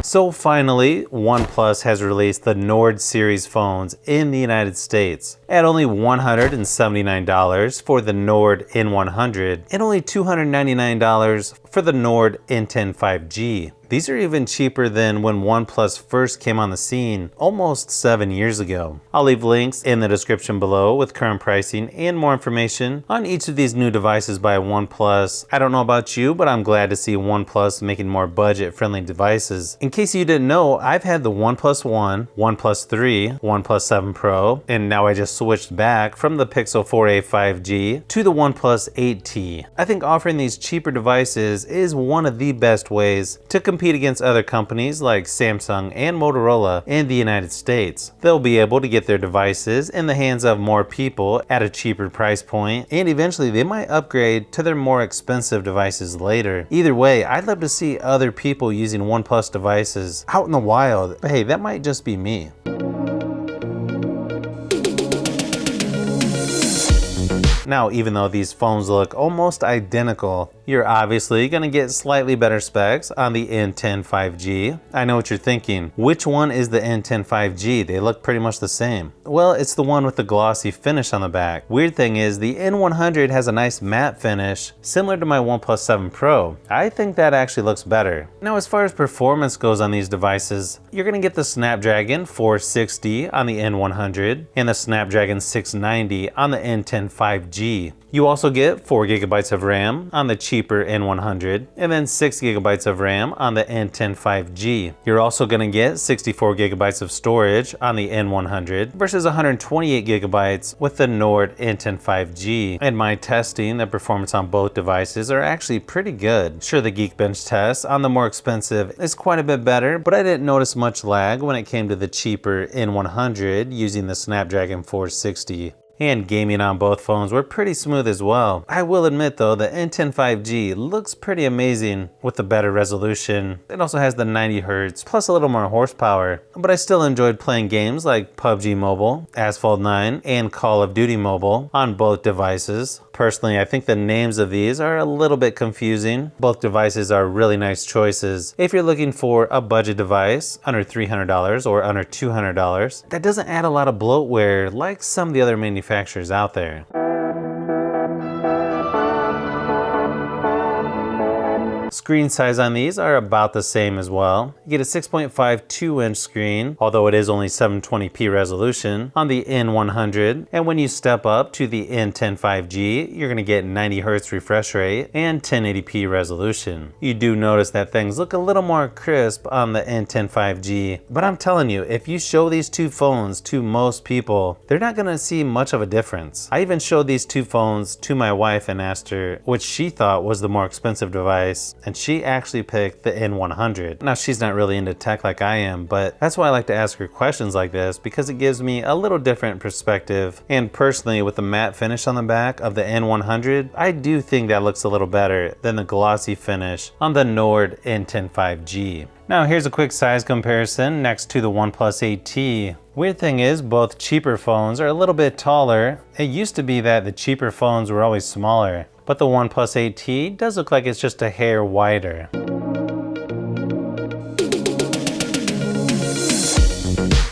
So finally, OnePlus has released the Nord series phones in the United States at only $179 for the Nord N100 and only $299 for the Nord N10 5G. These are even cheaper than when OnePlus first came on the scene almost 7 years ago. I'll leave links in the description below with current pricing and more information on each of these new devices by OnePlus. I don't know about you, but I'm glad to see OnePlus making more budget-friendly devices. In case you didn't know, I've had the OnePlus 1, OnePlus 3, OnePlus 7 Pro, and now I just switched back from the Pixel 4a 5G to the OnePlus 8T. I think offering these cheaper devices is one of the best ways to compete against other companies like Samsung and Motorola in the United States. They'll be able to get their devices in the hands of more people at a cheaper price point, and eventually they might upgrade to their more expensive devices later. Either way, I'd love to see other people using OnePlus devices out in the wild, but hey, that might just be me. Now, even though these phones look almost identical, you're obviously going to get slightly better specs on the N10 5G. I know what you're thinking. Which one is the N10 5G? They look pretty much the same. Well, it's the one with the glossy finish on the back. Weird thing is, the N100 has a nice matte finish, similar to my OnePlus 7 Pro. I think that actually looks better. Now, as far as performance goes on these devices, you're going to get the Snapdragon 460 on the N100 and the Snapdragon 690 on the N10 5G. You also get 4 GB of RAM on the cheaper N100 and then 6 GB of RAM on the N10 5G. You're also going to get 64 GB of storage on the N100 versus 128 GB with the Nord N10 5G. In my testing, the performance on both devices are actually pretty good. Sure, the Geekbench test on the more expensive is quite a bit better, but I didn't notice much lag when it came to the cheaper N100 using the Snapdragon 460. And gaming on both phones were pretty smooth as well. I will admit though, the N10 5G looks pretty amazing with the better resolution. It also has the 90Hz plus a little more horsepower, but I still enjoyed playing games like PUBG Mobile, Asphalt 9, and Call of Duty Mobile on both devices. Personally, I think the names of these are a little bit confusing. Both devices are really nice choices if you're looking for a budget device under $300 or under $200 that doesn't add a lot of bloatware like some of the other manufacturers out there. Screen size on these are about the same as well. You get a 6.5 2-inch screen, although it is only 720p resolution on the N100. And when you step up to the N10 5G, you're gonna get 90Hz refresh rate and 1080p resolution. You do notice that things look a little more crisp on the N10 5G, but I'm telling you, if you show these two phones to most people, they're not gonna see much of a difference. I even showed these two phones to my wife and asked her which she thought was the more expensive device, and she actually picked the N100. Now, she's not really into tech like I am, but that's why I like to ask her questions like this, because it gives me a little different perspective. And personally, with the matte finish on the back of the N100, I do think that looks a little better than the glossy finish on the Nord N10 5G. Now, here's a quick size comparison next to the OnePlus 8T. Weird thing is, both cheaper phones are a little bit taller. It used to be that the cheaper phones were always smaller, but the OnePlus 8T does look like it's just a hair wider.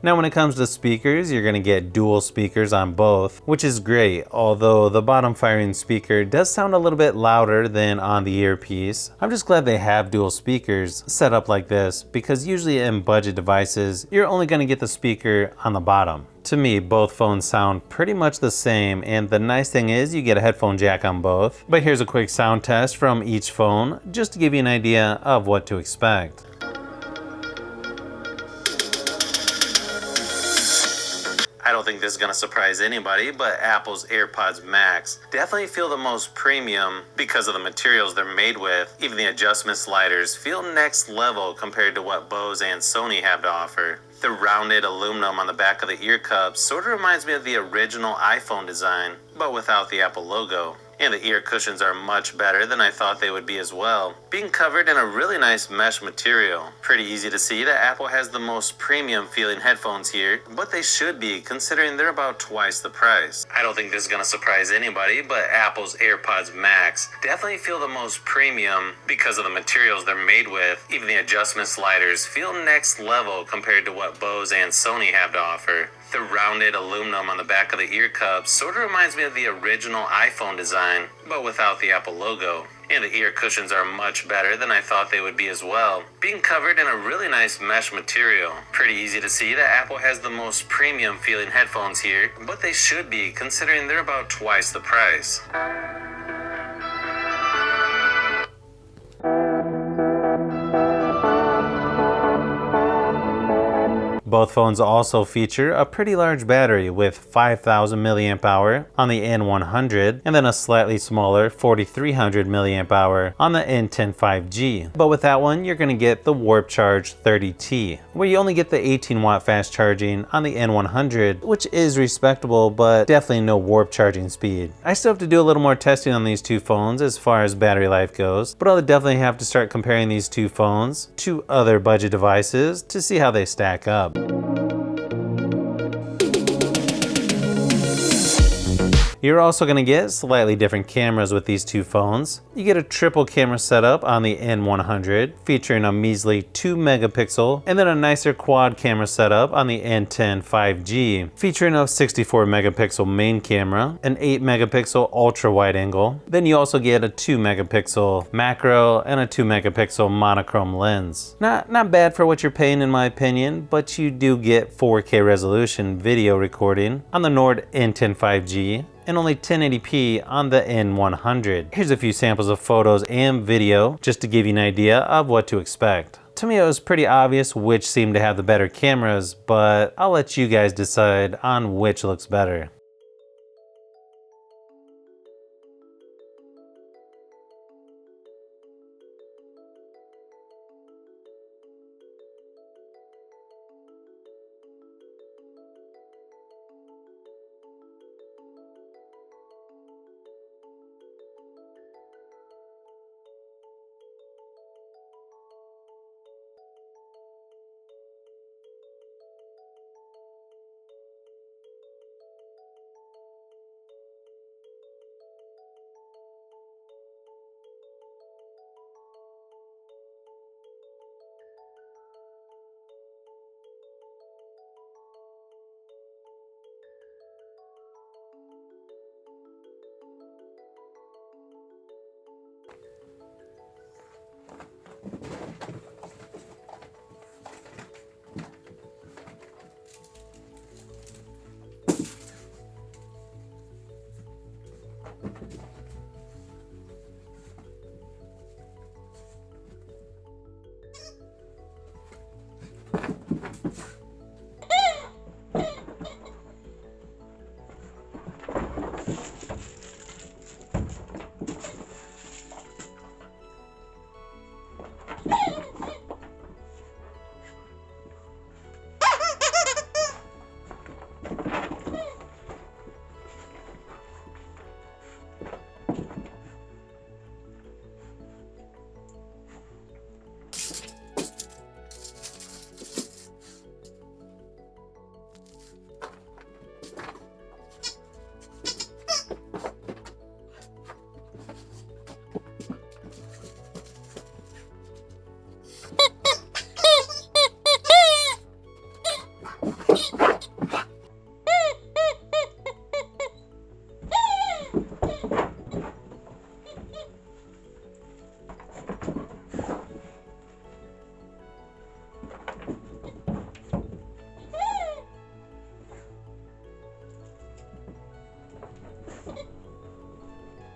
Now, when it comes to speakers, you're gonna get dual speakers on both, which is great, although the bottom firing speaker does sound a little bit louder than on the earpiece. I'm just glad they have dual speakers set up like this, because usually in budget devices, you're only gonna get the speaker on the bottom. To me, both phones sound pretty much the same, and the nice thing is you get a headphone jack on both. But here's a quick sound test from each phone, just to give you an idea of what to expect. I don't think this is going to surprise anybody, but Apple's AirPods Max definitely feel the most premium because of the materials they're made with. Even the adjustment sliders feel next level compared to what Bose and Sony have to offer. The rounded aluminum on the back of the ear cups sort of reminds me of the original iPhone design, but without the Apple logo. And the ear cushions are much better than I thought they would be as well, being covered in a really nice mesh material. Pretty easy to see that Apple has the most premium feeling headphones here, but they should be considering they're about twice the price. I don't think this is going to surprise anybody, but Apple's AirPods Max definitely feel the most premium because of the materials they're made with. Even the adjustment sliders feel next level compared to what Bose and Sony have to offer. The rounded aluminum on the back of the ear cups sort of reminds me of the original iPhone design, but without the Apple logo. And the ear cushions are much better than I thought they would be as well, being covered in a really nice mesh material. Pretty easy to see that Apple has the most premium feeling headphones here, but they should be considering they're about twice the price. Both phones also feature a pretty large battery with 5,000 mAh on the N100 and then a slightly smaller 4,300 mAh on the N10 5G. But with that one, you're going to get the Warp Charge 30T, where you only get the 18 watt fast charging on the N100, which is respectable, but definitely no warp charging speed. I still have to do a little more testing on these two phones as far as battery life goes, but I'll definitely have to start comparing these two phones to other budget devices to see how they stack up. You're also going to get slightly different cameras with these two phones. You get a triple camera setup on the N100 featuring a measly 2 megapixel and then a nicer quad camera setup on the N10 5G featuring a 64 megapixel main camera, an 8 megapixel ultra wide angle. Then you also get a 2 megapixel macro and a 2 megapixel monochrome lens. Not bad for what you're paying in my opinion, but you do get 4K resolution video recording on the Nord N10 5G and only 1080p on the N100. Here's a few samples of photos and video just to give you an idea of what to expect. To me, it was pretty obvious which seemed to have the better cameras, but I'll let you guys decide on which looks better.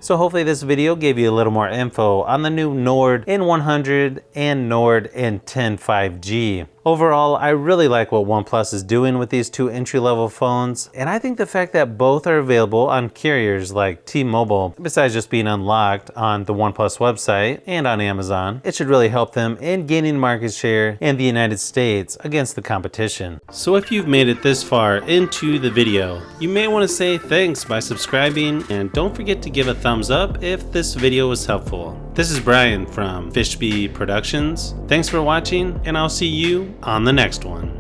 So hopefully this video gave you a little more info on the new Nord N100 and Nord N10 5G. Overall, I really like what OnePlus is doing with these two entry-level phones, and I think the fact that both are available on carriers like T-Mobile, besides just being unlocked on the OnePlus website and on Amazon, it should really help them in gaining market share in the United States against the competition. So if you've made it this far into the video, you may want to say thanks by subscribing, and don't forget to give a thumbs up if this video was helpful. This is Brian from Fishbee Productions. Thanks for watching, and I'll see you on the next one.